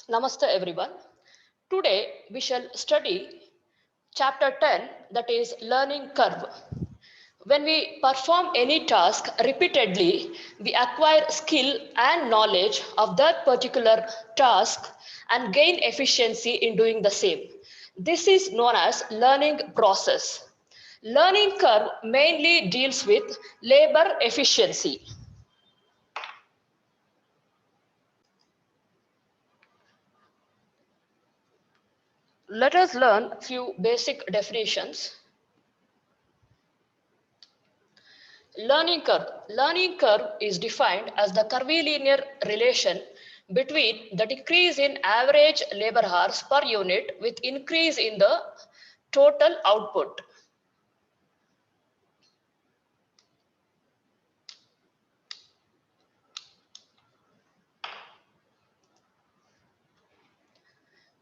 Namaste everyone. Today we shall study chapter 10, that is learning curve. When we perform any task repeatedly, we acquire skill and knowledge of that particular task and gain efficiency in doing the same. This is known as learning process. Learning curve mainly deals with labor efficiency. Let us learn few basic definitions. Learning curve. Learning curve is defined as the curvilinear relation between the decrease in average labor hours per unit with increase in the total output.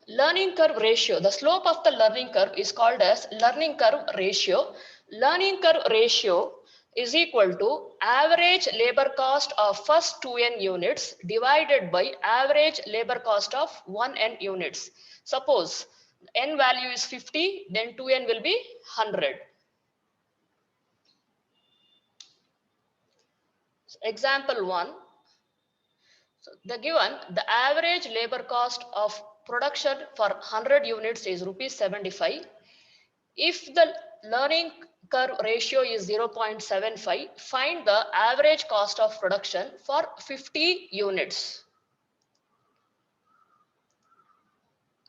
Learning curve ratio. The slope of the learning curve is called as learning curve ratio. Learning curve ratio is equal to average labor cost of first 2n units divided by average labor cost of 1n units. Suppose n value is 50, then 2n will be 100. Example 1. So the average labor cost of production for 100 units is rupees 75. If the learning curve ratio is 0.75, find the average cost of production for 50 units.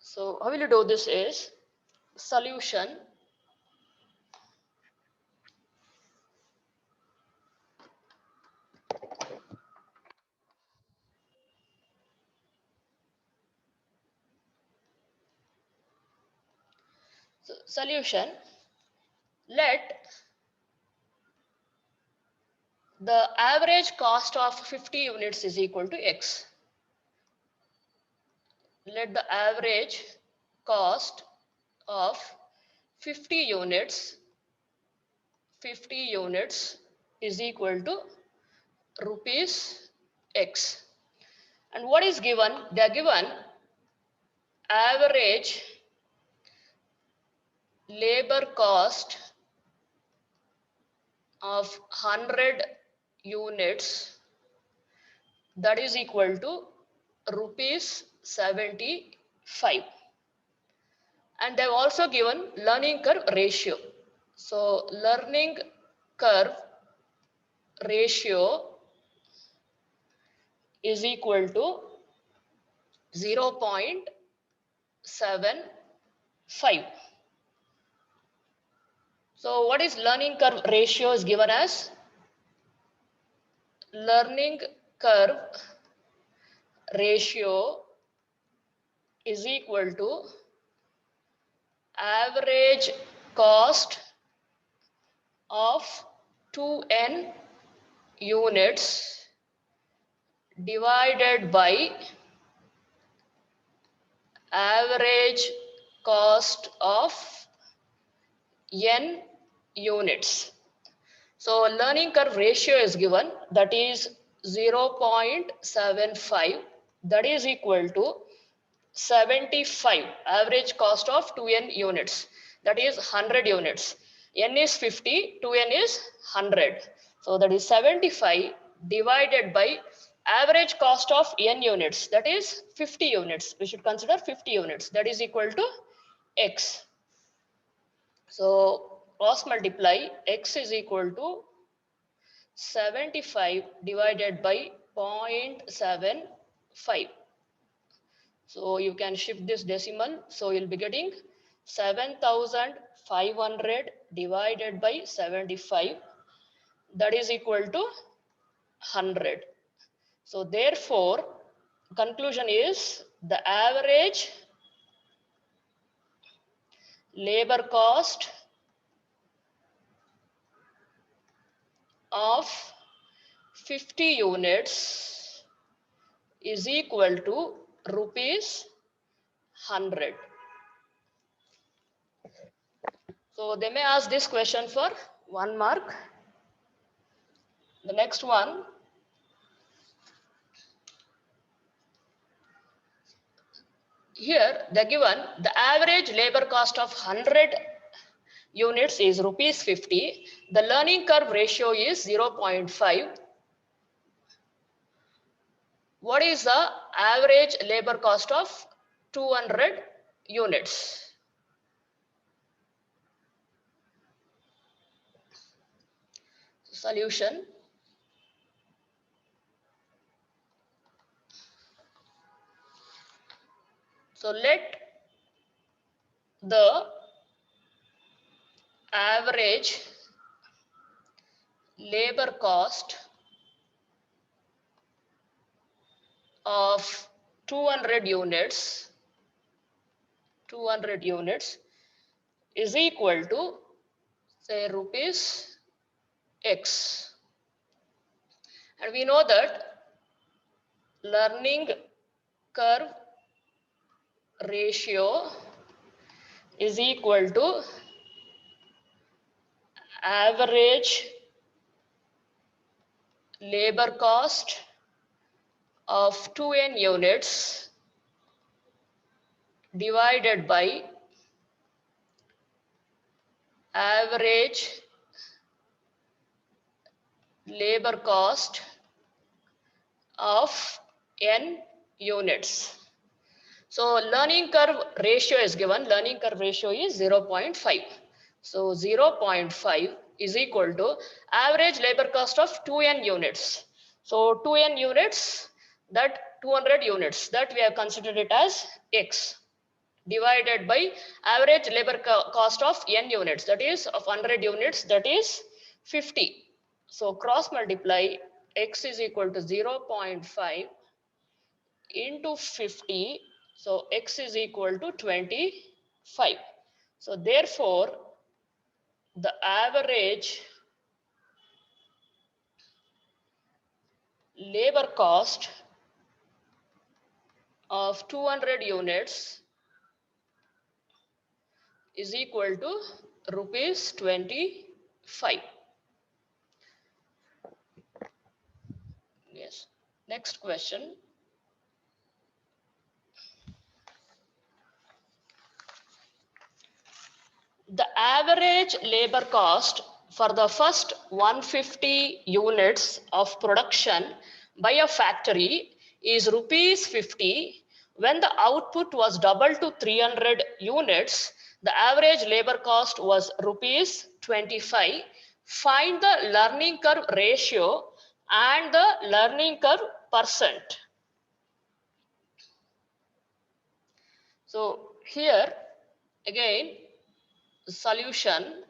So how will you do this is solution. So, solution. Let the average cost of 50 units is equal to X. Let the average cost of 50 units is equal to rupees X. And what is given? They are given average labor cost of 100 units, that is equal to rupees 75. And they've also given learning curve ratio. So learning curve ratio is equal to 0.75. So what is learning curve ratio is given as learning curve ratio is equal to average cost of 2n units divided by average cost of n units. So learning curve ratio is given, that is 0.75, that is equal to 75, average cost of 2n units, that is 100 units. N is 50, 2n is 100. So that is 75 divided by average cost of n units, that is 50 units. We should consider 50 units, that is equal to X. So cross multiply, X is equal to 75 divided by 0.75. So you can shift this decimal. So you'll be getting 7,500 divided by 75. That is equal to 100. So therefore, conclusion is the average labor cost of 50 units is equal to rupees 100. So they may ask this question for 1 mark. The next one, Here the given the average labor cost of 100 units is rupees 50. The learning curve ratio is 0.5. What is the average labor cost of 200 units? Solution. So let the average labor cost of 200 units is equal to say rupees X. And we know that learning curve ratio is equal to average labor cost of 2n units divided by average labor cost of n units. So learning curve ratio is given. Learning curve ratio is 0.5. So 0.5 is equal to average labor cost of 2n units. So 2n units, that 200 units, that we have considered it as X, divided by average labor cost of n units, that is of 100 units, that is 50. So cross multiply X is equal to 0.5 into 50. So X is equal to 25. So therefore, the average labor cost of 200 units is equal to rupees 25. Yes. Next question. The average labor cost for the first 150 units of production by a factory is rupees 50. When the output was doubled to 300 units, the average labor cost was rupees 25. Find the learning curve ratio and the learning curve percent. So here again, solution.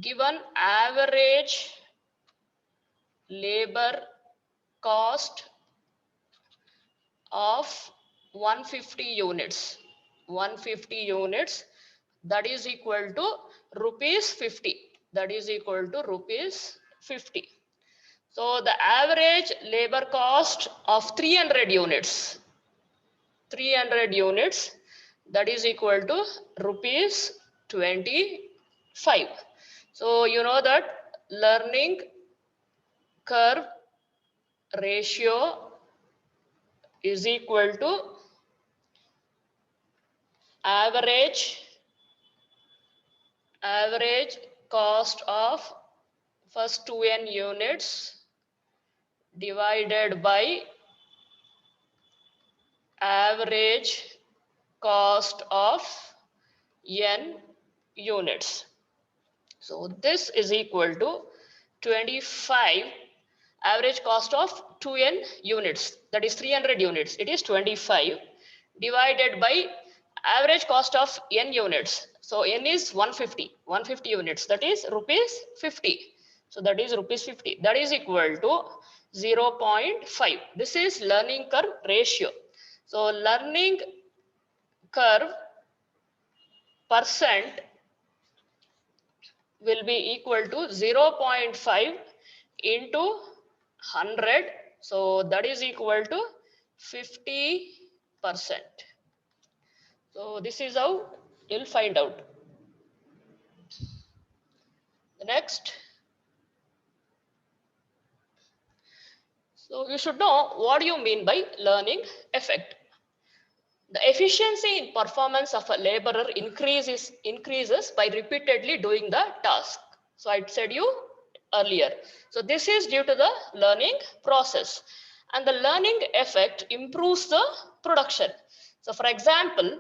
Given average labor cost of 150 units, that is equal to rupees 50, that is equal to rupees 50. So the average labor cost of 300 units, that is equal to rupees 25. So you know that learning curve ratio is equal to average cost of first 2n units divided by average cost of n units. So this is equal to 25. Average cost of 2n units, that is 300 units, it is 25, divided by average cost of n units. So n is 150 units, that is rupees 50. So that is rupees 50, that is equal to 0.5. This is learning curve ratio. So learning curve percent will be equal to 0.5 into 100. So that is equal to 50%. So this is how you'll find out. The next. So you should know what do you mean by learning effect. The efficiency in performance of a laborer increases by repeatedly doing the task. So I said you earlier. So this is due to the learning process, and the learning effect improves the production. So for example,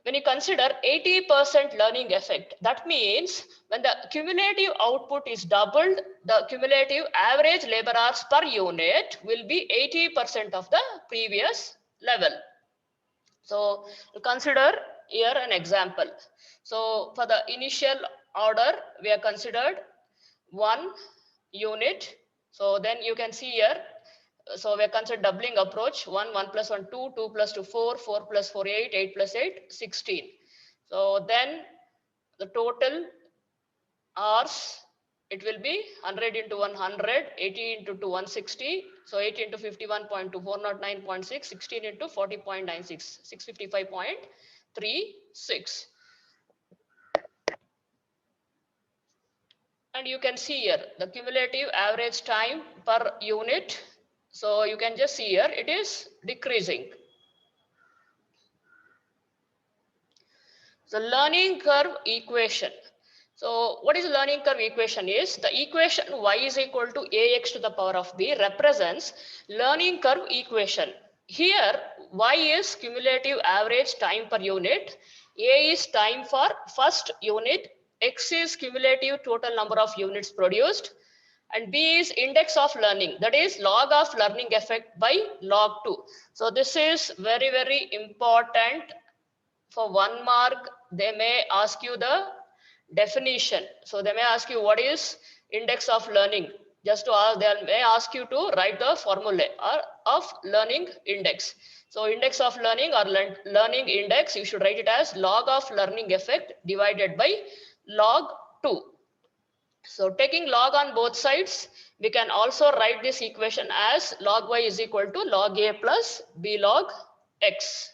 when you consider 80% learning effect, that means when the cumulative output is doubled, the cumulative average labor hours per unit will be 80% of the previous level. So consider here an example. So for the initial order, we are considered 1 unit. So then you can see here, so we are considered doubling approach, 1 plus 1 2, 2 plus 2 4, 4 plus 4 8, 8 plus 8 16. So then the total hours, it will be 100 into 100, 80 into 160. So 8 into 51.2, 409.6, 16 into 40.96, 655.36. And you can see here the cumulative average time per unit. So you can just see here it is decreasing. The learning curve equation. So what is learning curve equation is the equation y is equal to ax to the power of b represents learning curve equation. Here y is cumulative average time per unit, a is time for first unit, x is cumulative total number of units produced, and b is index of learning, that is log of learning effect by log 2. So this is very, very important. For 1 mark, they may ask you the definition. So they may ask you what is index of learning. Just to ask, they may ask you to write the formula of learning index. So index of learning or learning index, you should write it as log of learning effect divided by log 2. So taking log on both sides, we can also write this equation as log y is equal to log a plus b log x.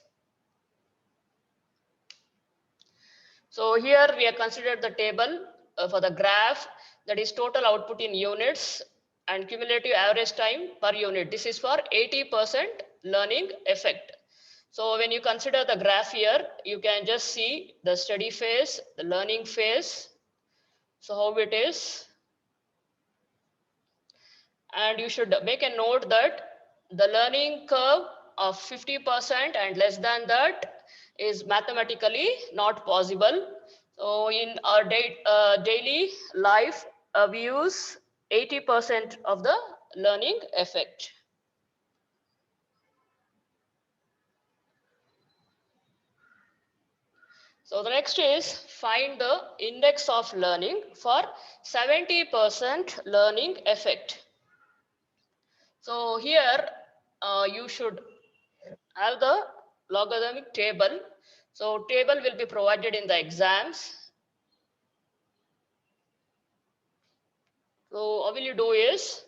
So here we have considered the table for the graph, that is total output in units and cumulative average time per unit. This is for 80% learning effect. So when you consider the graph here, you can just see the study phase, the learning phase. So how it is. And you should make a note that the learning curve of 50% and less than that is mathematically not possible. So in our daily life, we use 80% of the learning effect. So the next is find the index of learning for 70% learning effect. So here you should have the logarithmic table. So table will be provided in the exams. So what will you do is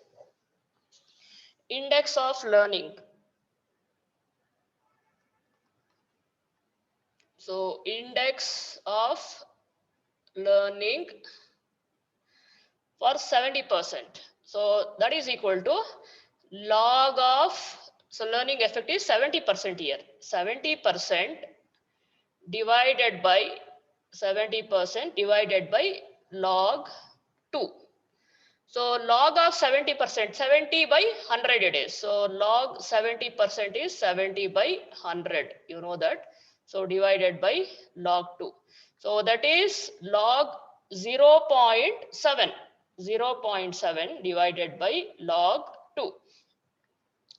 index of learning. So index of learning for 70%. So that is equal to log of, so learning effect is 70% here. 70% divided by 70% divided by log 2. So log of 70%, 70 by 100 it is. So log 70% is 70 by 100. You know that. So divided by log 2. So that is log 0.7. 0.7 divided by log 2.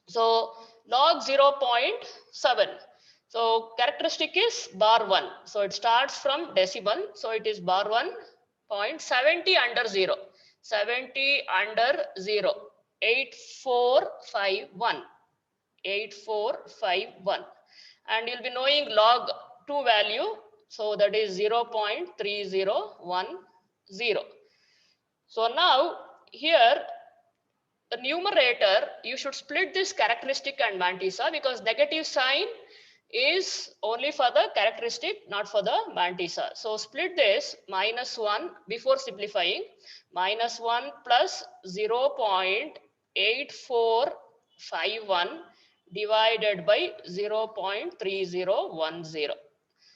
So log 0.7. So characteristic is bar 1. So it starts from decimal. So it is bar 1.70 under 0. 70 under 0. 8451. 8451. And you'll be knowing log 2 value. So that is 0.3010. So now here the numerator, you should split this characteristic and mantissa because negative sign is only for the characteristic, not for the mantissa. So split this -1 before simplifying. -1 plus 0.84 51 divided by 0.3010.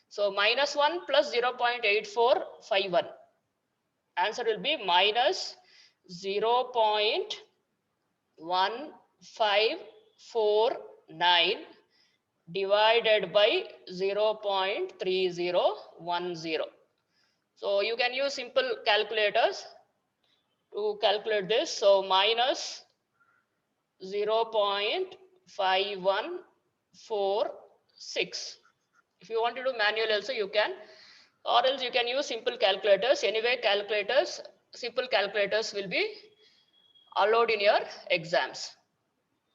So minus 1 plus 0.8451. Answer will be minus 0.1549 divided by 0.3010. So you can use simple calculators to calculate this. So minus 0.5146. If you want to do manual also you can, or else you can use simple calculators. Anyway, simple calculators will be allowed in your exams.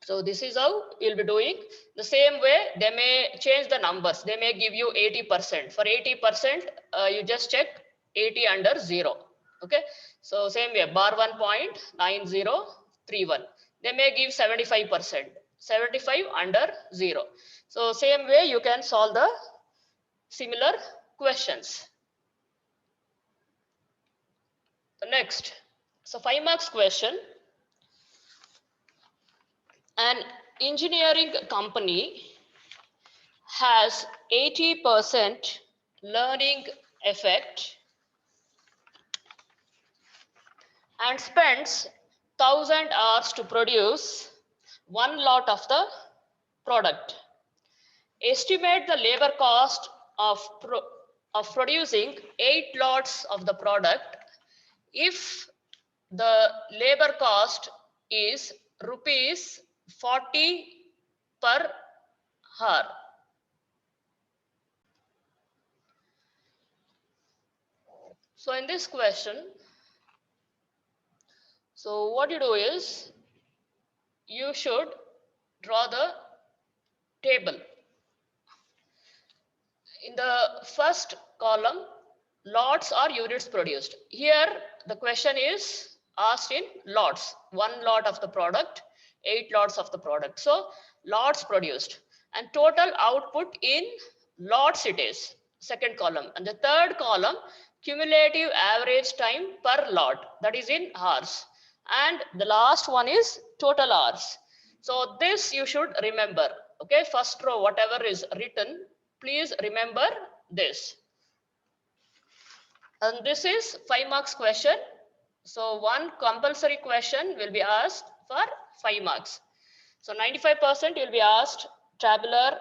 So this is how you'll be doing. The same way, they may change the numbers. They may give you 80%. For 80%, you just check 80 under 0. Okay. So same way, bar 1.9031. They may give 75%. 75 under 0. So same way, you can solve the similar questions. The next, so 5 marks question. An engineering company has 80% learning effect and spends 1000 hours to produce one lot of the product. Estimate the labor cost of producing 8 lots of the product if the labor cost is rupees 40 per hour. So in this question, so what you do is you should draw the table. In the first column, lots or units produced. Here the question is asked in lots. One lot of the product, 8 lots of the product. So lots produced and total output in lots it is. Second column. And the third column, cumulative average time per lot, that is in hours. And the last one is total hours. So this you should remember. Okay, first row, whatever is written, please remember this. And this is 5 marks question. So one compulsory question will be asked for 5 marks. So 95% will be asked tabular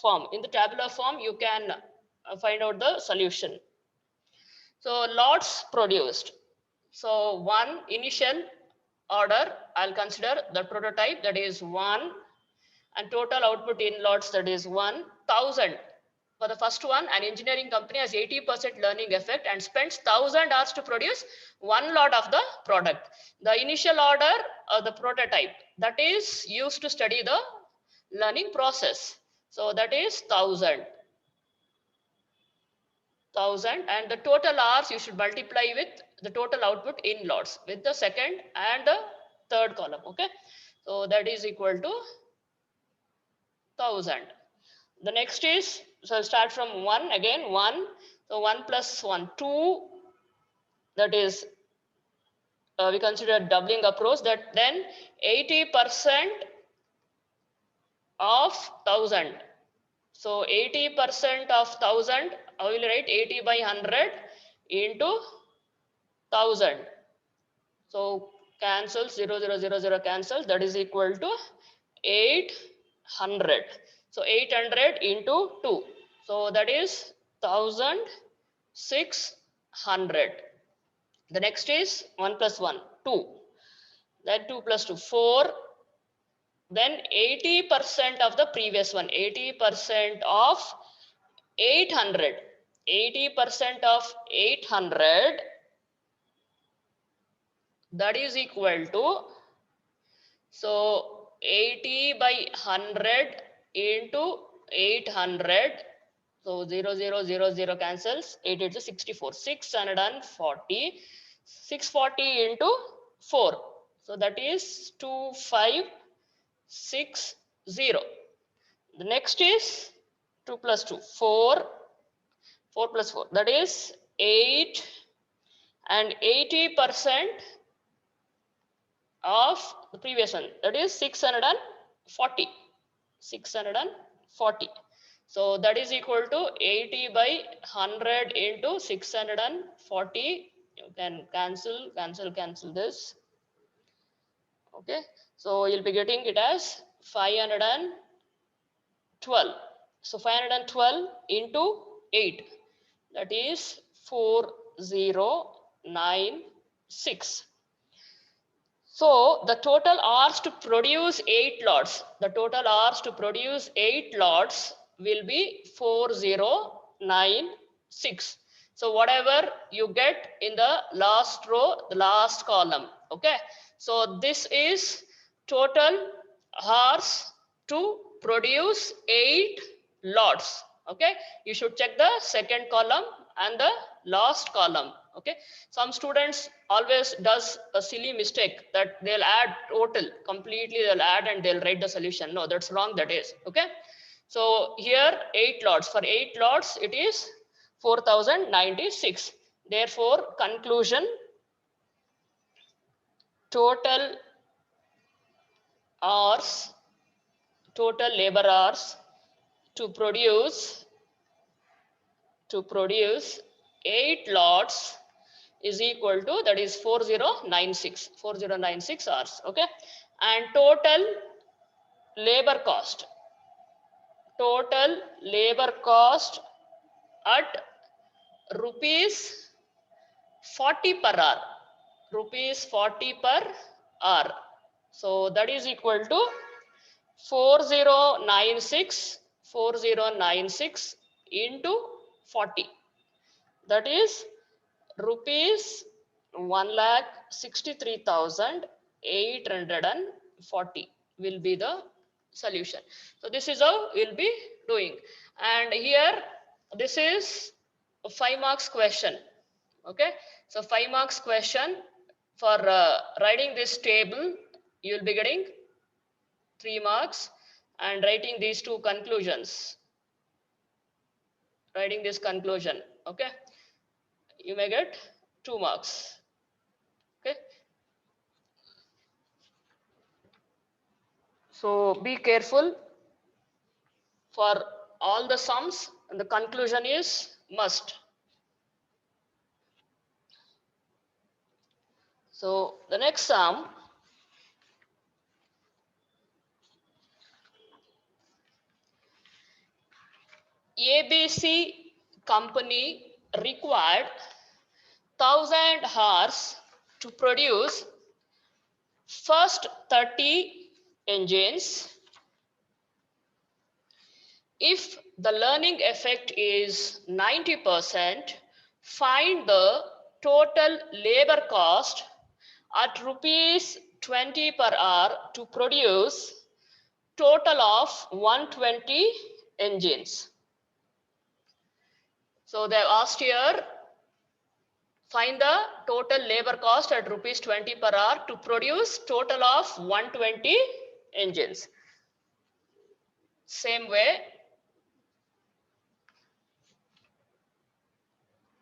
form. In the tabular form, you can find out the solution. So lots produced. So one initial order, I'll consider the prototype, that is 1, and total output in lots, that is 1000. For the first one, an engineering company has 80% learning effect and spends 1000 hours to produce one lot of the product. The initial order of the prototype, that is used to study the learning process. So that is 1000. And the total hours you should multiply with the total output in lots with the second and the third column. Okay. So that is equal to 1000. The next is, so start from 1 again, 1. So 1 plus 1, 2. That is, we consider doubling approach. That then 80% of 1000. So 80% of 1000, I will write 80 by 100 into 1000. So cancel 0, 0, 0, 0 cancel. That is equal to 800. So 800 into 2. So that is 1600. The next is 1 plus 1, 2. Then 2 plus 2, 4. Then 80% of the previous one, 80% of 800. 80% of 800, that is equal to, so 80 by 100 into 800. So 0, 0, 0, 0 cancels. 8 is 64. 640. 640 into 4. So that is 2560. The next is 2 plus 2, 4. 4 plus 4, that is 8. And 80% of the previous one, that is 640. So that is equal to 80 by 100 into 640. You can cancel this. Okay, so you'll be getting it as 512. So 512 into 8, that is 4096. So the total hours to produce 8 lots, will be 4096. So whatever you get in the last row, the last column. Okay, so this is total hours to produce 8 lots. Okay, you should check the second column and the last column. Okay, some students always does a silly mistake that they'll add total completely, they'll add and they'll write the solution. No, that's wrong. That is okay. So here 8 lots, for 8 lots it is 4096. Therefore conclusion, total hours, total labor hours to produce 8 lots is equal to, that is 4096 hours. Okay, and total labor cost at rupees 40 per hour, so that is equal to 4096 into 40, that is rupees 1,63,840 will be the solution. So this is how we'll be doing. And here this is a 5 marks question. Okay, so 5 marks question. For writing this table, you will be getting 3 marks, and writing these two conclusions, writing this conclusion, okay, you may get 2 marks. Okay, so be careful for all the sums, and the conclusion is must. So the next sum, ABC company required 1000 hours to produce first 30 engines. If the learning effect is 90%, find the total labor cost at rupees 20 per hour to produce total of 120 engines. So they have asked here, find the total labor cost at rupees 20 per hour to produce total of 120 engines. Same way.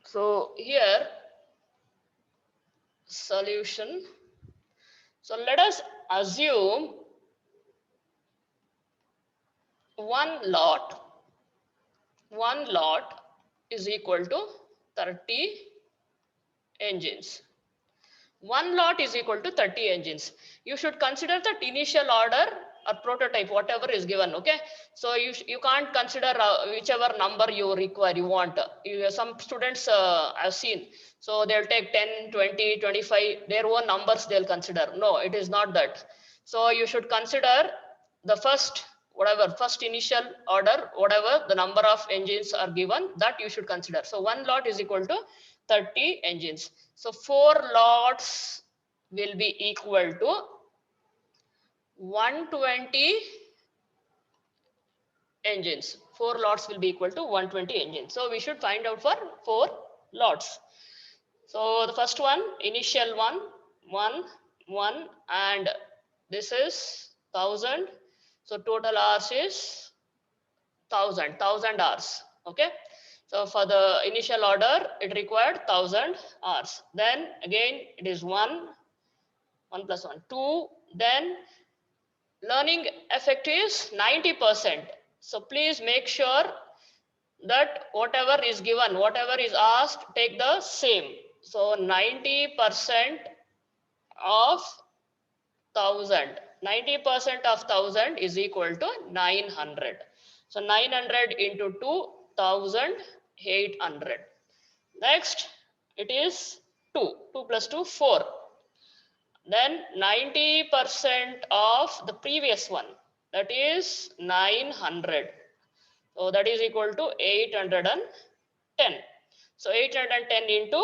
So here, solution. So let us assume one lot is equal to 30 engines. One lot is equal to 30 engines. You should consider that initial order or prototype, whatever is given. Okay, so you can't consider whichever number you require, you want. Some students I've seen, so they'll take 10, 20, 25, their own numbers they'll consider. No, it is not that. So you should consider the first initial order, whatever the number of engines are given, that you should consider. So one lot is equal to 30 engines. So 4 lots will be equal to 120 engines. 4 lots will be equal to 120 engines. So we should find out for 4 lots. So the first one, initial one, and this is 1000. So total hours is 1000 hours. Okay, so for the initial order it required 1000 hours. Then again it is 1 1 plus 1, 2. Then learning effect is 90%. So please make sure that whatever is given, whatever is asked, take the same. So 90% of 1000. 90% of 1000 is equal to 900. So 900 into 2800. Next, it is 2. 2 plus 2, 4. Then 90% of the previous one, that is 900. So that is equal to 810. So 810 into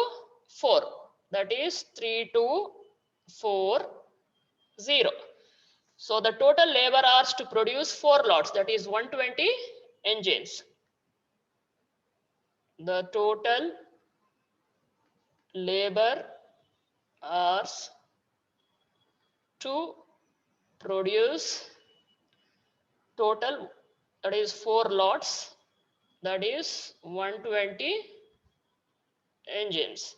4, that is 3240. So the total labor hours to produce 4 lots, that is 120 engines. The total labor hours to produce total, that is 4 lots, that is 120 engines,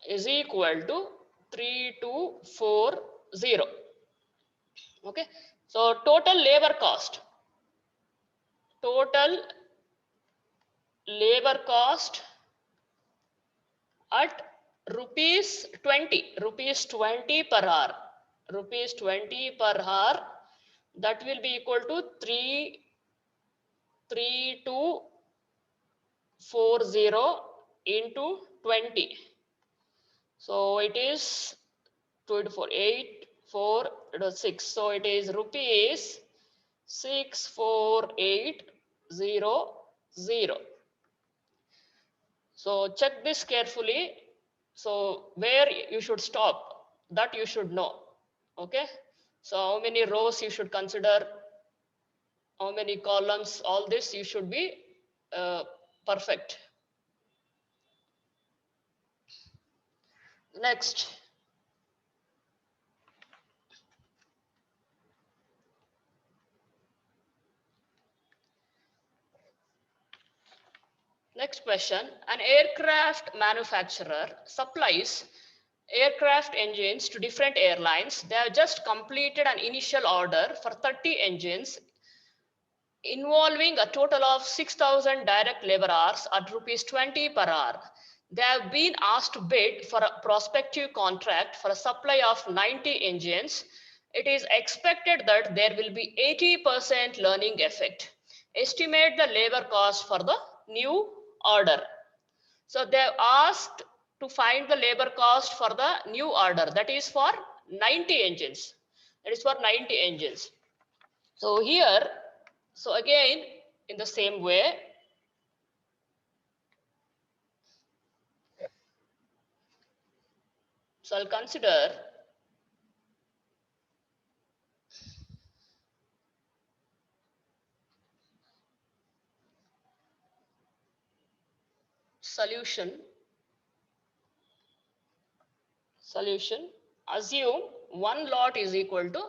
is equal to 3240. Okay, so total labor cost at rupees 20 per hour, rupees 20 per hour, that will be equal to 3240 into 20. So it is 2 to 4, 8, 4, 6. So it is rupees 64800. So check this carefully. So where you should stop, that you should know. Okay. So how many rows you should consider, how many columns, all this you should be perfect. Next, question. An aircraft manufacturer supplies aircraft engines to different airlines. They have just completed an initial order for 30 engines involving a total of 6,000 direct labor hours at rupees 20 per hour. They have been asked to bid for a prospective contract for a supply of 90 engines. It is expected that there will be 80% learning effect. Estimate the labor cost for the new order. So they have asked to find the labor cost for the new order, that is for 90 engines. That is for 90 engines. So here, so again, in the same way, so I'll consider solution. Assume one lot is equal to,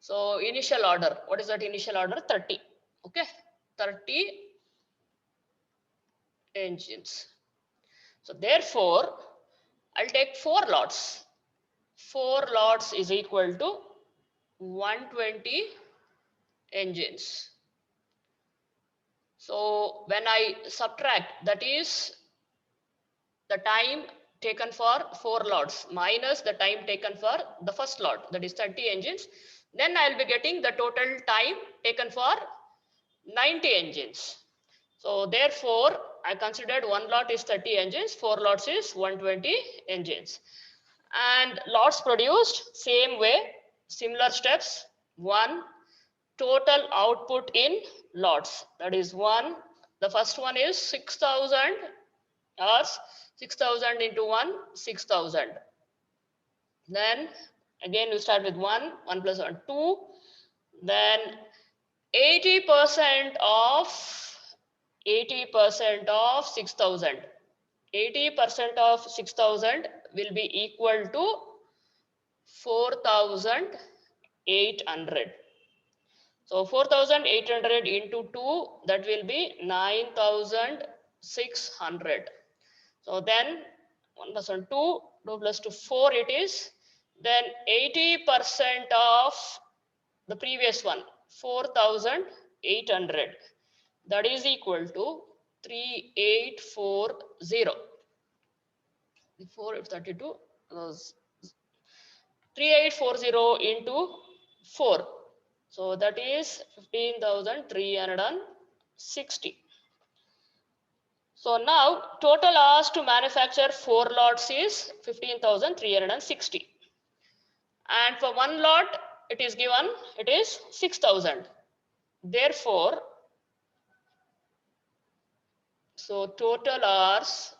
so initial order, what is that initial order? 30. Okay, 30 engines. So therefore, I'll take 4 lots. 4 lots is equal to 120 engines. So when I subtract, that is the time taken for 4 lots minus the time taken for the first lot, that is 30 engines, then I'll be getting the total time taken for 90 engines. So therefore, I considered one lot is 30 engines, 4 lots is 120 engines. And lots produced, same way, similar steps. 1, total output in lots, that is 1. The first one is 6,000 hours, 6,000 into 1, 6,000. Then again we start with 1 plus 1, 2. Then 80% of 6,000. 80% of 6,000 will be equal to 4,800. So 4,800 into 2, that will be 9,600. So then 1 plus 1, 2, 2 plus 2, 4 it is. Then 80% of the previous one, 4,800. That is equal to 3840. 4 is 32. 3840 into 4. So that is 15,360. So now total hours to manufacture 4 lots is 15,360. And for one lot, it is given, it is 6,000. Therefore, so total hours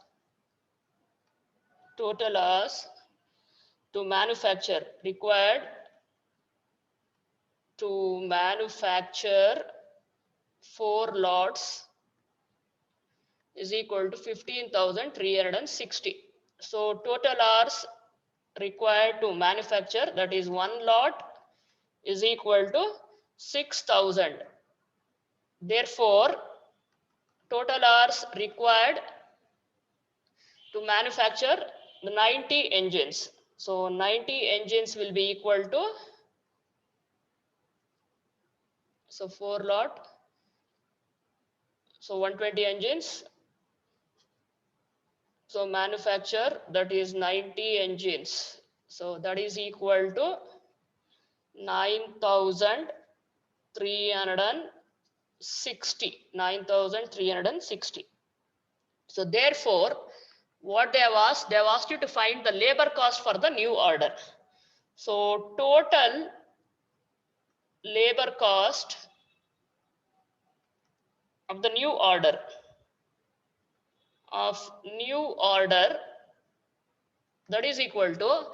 to manufacture required to manufacture 4 lots is equal to 15,360. So total hours required to manufacture, that is one lot, is equal to 6,000. Therefore, total hours required to manufacture the 90 engines. So 90 engines will be equal to, so 4 lot, so 120 engines. So manufacture, that is 90 engines. So that is equal to 9,360. So therefore, what they have asked you to find the labor cost for the new order. So total labor cost of the new order that is equal to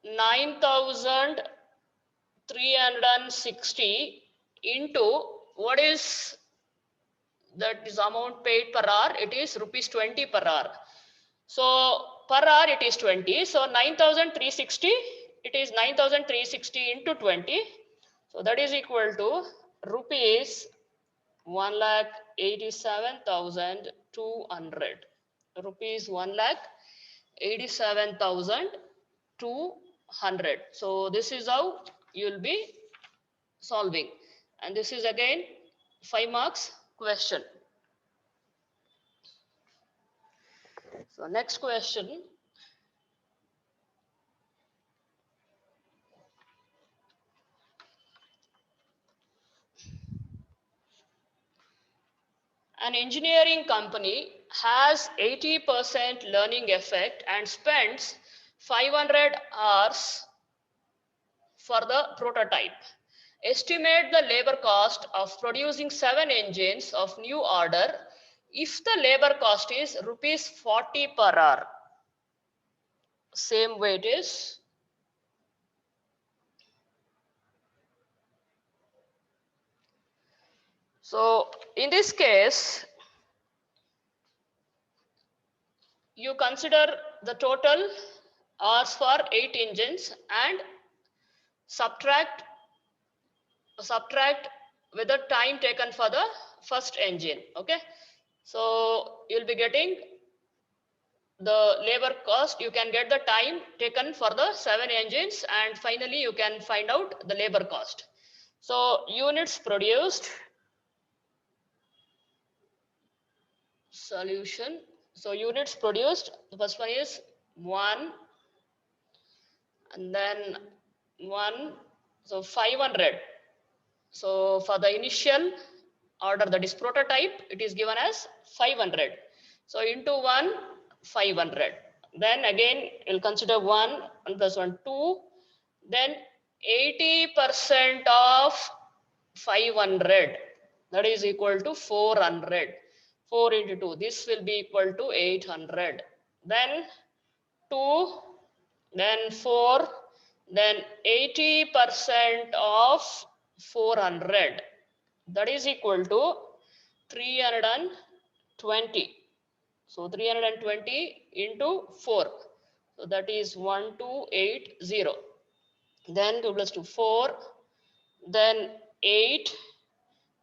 9,360 into what is that is amount paid per hour, it is rupees 20 per hour. So per hour it is 20. So 9,360, it is 9,360 into 20. So that is equal to rupees 1,87,200. Rupees 1,87,200. So this is how you will be solving. And this is again 5 marks question. So next question. An engineering company has 80% learning effect and spends 500 hours for the prototype. Estimate the labor cost of producing 7 engines of new order if the labor cost is rupees 40 per hour. Same way it is. So in this case, you consider the total hours for 8 engines and subtract with the time taken for the first engine. Okay, so you'll be getting the labor cost, you can get the time taken for the 7 engines, and finally you can find out the labor cost. So units produced, solution. So units produced, the first one is 1, and then 1, so 500. So for the initial order, that is prototype, it is given as 500. So into 1, 500. Then again, we'll consider 1 plus 1, 2. Then 80% of 500, that is equal to 400. 4 into 2, this will be equal to 800. Then 2, then 4, then 80% of 400, that is equal to 320. So 320 into 4, so that is 1280. Then 2 plus 2, 4, then 8,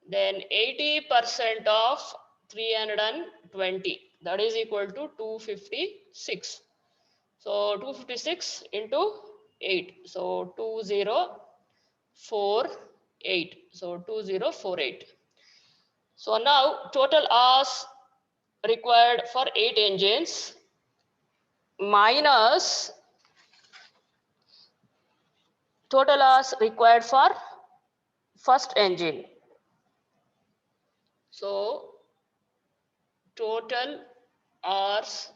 then 80% of 320, that is equal to 256. So 256 into 8. So 2048. So 2048. So now total hours required for 8 engines minus total hours required for first engine. So total hours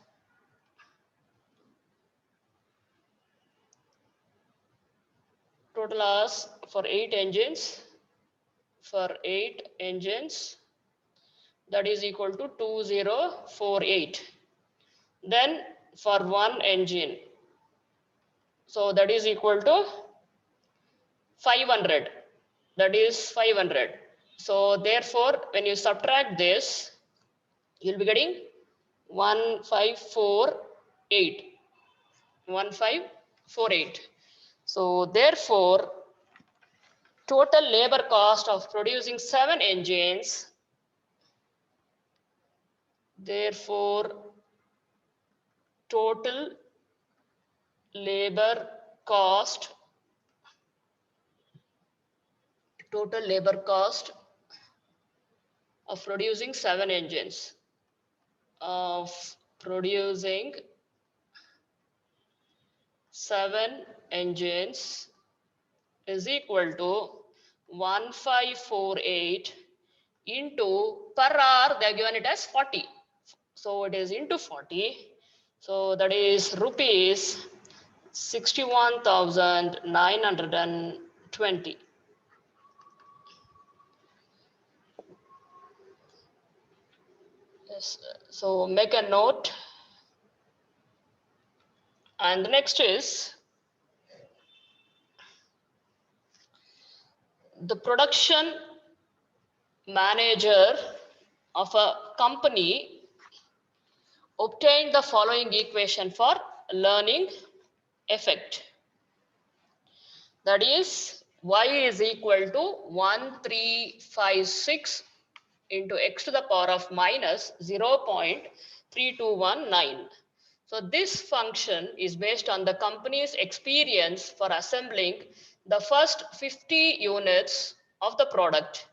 for 8 engines that is equal to 2048. Then for one engine, so that is equal to 500, that is 500. So therefore when you subtract this, you'll be getting 1548. So therefore total labor cost of producing 7 engines, therefore total labor cost of producing 7 engines is equal to 1548 into per hour they are given it as 40. So it is into 40. So that is rupees 61,920. Yes. So make a note. And the next is the production manager of a company obtained the following equation for learning effect. That is y is equal to 1356 into x to the power of minus 0.3219. So this function is based on the company's experience for assembling the first 50 units of the product.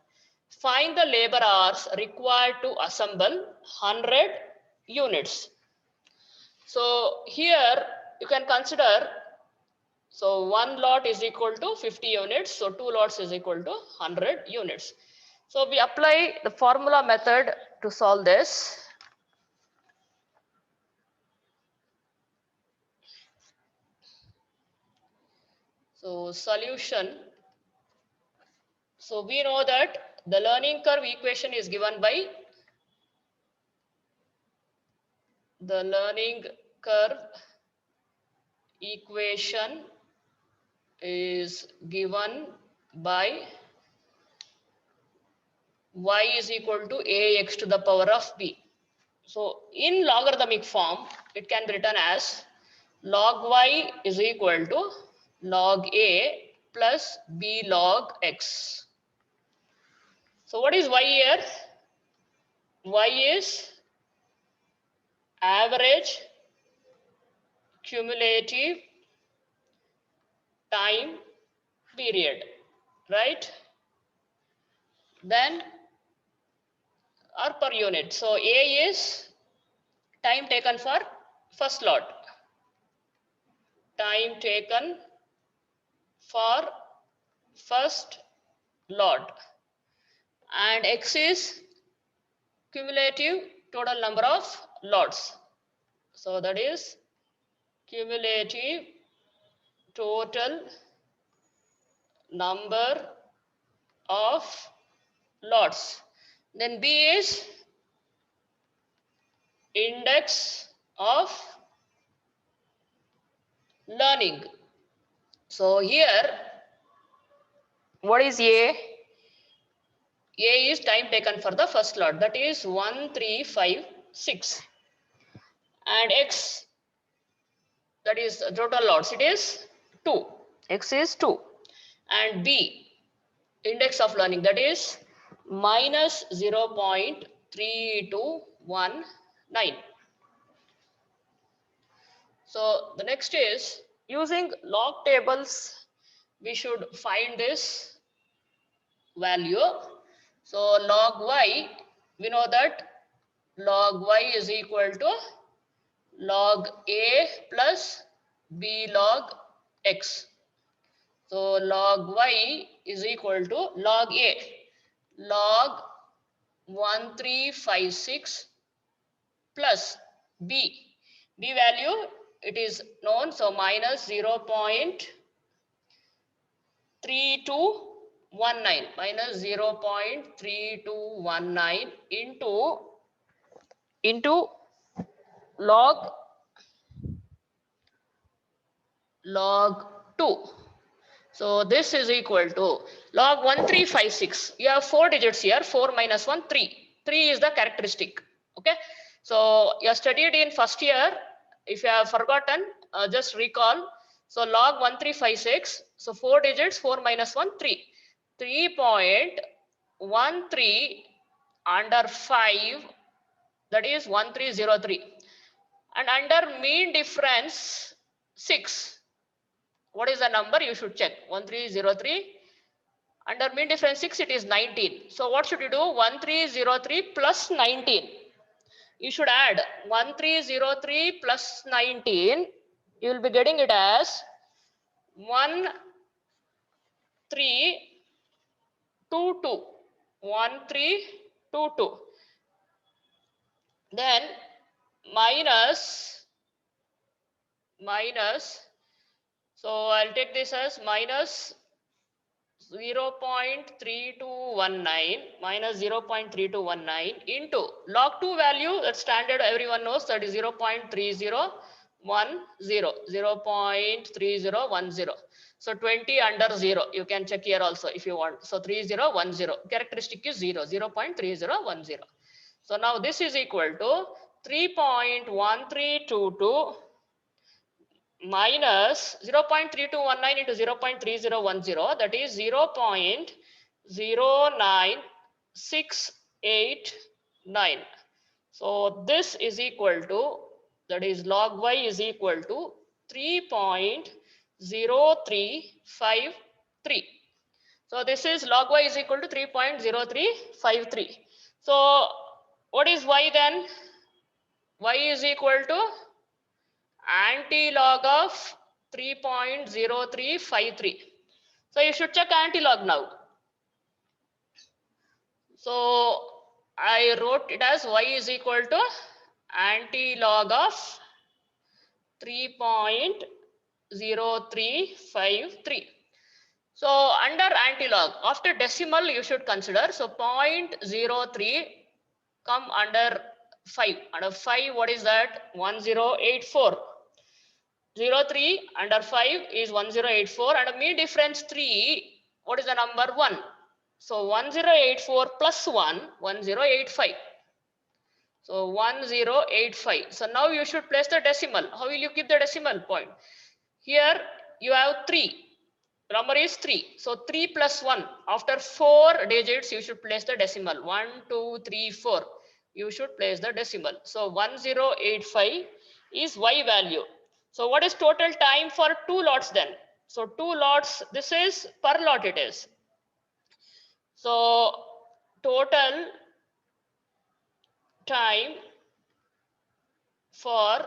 Find the labor hours required to assemble 100 units. So here you can consider, so one lot is equal to 50 units, so two lots is equal to 100 units. So we apply the formula method to solve this. So solution. So we know that the learning curve equation is given by the learning curve equation is given by y is equal to ax to the power of b. So in logarithmic form, it can be written as log y is equal to log a plus b log x. So what is y here? Y is average cumulative time period, right? Then or per unit. So A is time taken for first lot, time taken for first lot, and X is cumulative total number of lots. So that is cumulative total number of lots. Then B is index of learning. So here, what is A? A is time taken for the first lot, that is 1356, and X, that is total lots, it is 2. X is 2, and B, index of learning, that is minus 0.3219. 9. So the next is using log tables, we should find this value. So log y, we know that log y is equal to log a plus b log x. So log y is equal to log a, log 1356 plus b. B value, it is known, so minus 0.3219, minus 0.3219 into log 2. So this is equal to log 1356. You have 4 digits here. 4 minus 1, 3. 3 is the characteristic. Okay. So you have studied in first year. If you have forgotten, just recall. So log 1356. So 4 digits. 4 minus 1, 3. 3.13 under 5. That is 1303. And under mean difference 6. What is the number? You should check. 1303. Under mean difference 6, it is 19. So what should you do? 1303 plus 19. You should add 1303 plus 19. You will be getting it as 1322. 1322. Then minus, so I'll take this as minus 0.3219 minus 0.3219 into log 2 value, that standard everyone knows, that is 0.3010, 0.3010. So 20 under 0, you can check here also if you want. So 3010, characteristic is 0, 0.3010. So now this is equal to 3.1322 minus 0.3219 into 0.3010, that is 0.09689. So this is equal to, that is log y is equal to 3.0353. So this is log y is equal to 3.0353. So what is y then? Y is equal to anti-log of 3.0353. So you should check anti-log now. So I wrote it as y is equal to anti-log of 3.0353. So under anti-log, after decimal you should consider. So 0.03 come under 5. Under 5, what is that? 1084. 03 under 5 is 1084, and mean difference 3, what is the number? 1. So 1084 plus 1, 1085. So 1085. So now you should place the decimal. How will you keep the decimal point? Here you have 3. Number is 3. So 3 plus 1. After 4 digits, you should place the decimal. 1, 2, 3, 4. You should place the decimal. So 1085 is y value. So what is total time for 2 lots then? So 2 lots, this is per lot it is. So total time for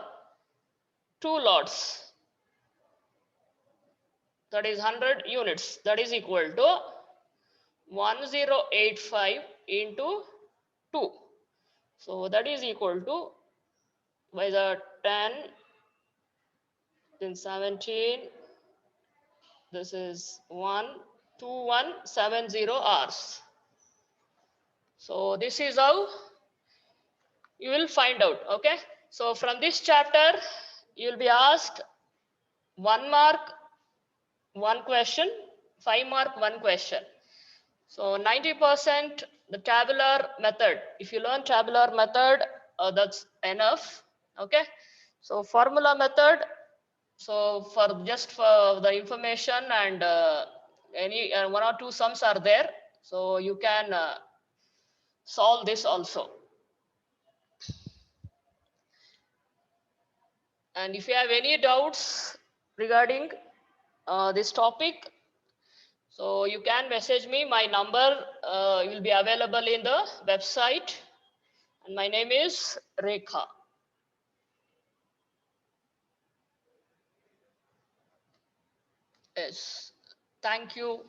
2 lots, that is 100 units, that is equal to 1085 into 2. So that is equal to, by the 10, then 17, this is 2170 hours. So this is how you will find out. Okay. So from this chapter, you will be asked 1 mark, 1 question, 5 mark, 1 question. So 90% the tabular method. If you learn tabular method, that's enough. Okay. So formula method. So for just for the information, and any 1 or 2 sums are there. So you can solve this also. And if you have any doubts regarding this topic, so you can message me. My number will be available in the website. And my name is Rekha. Yes. Thank you.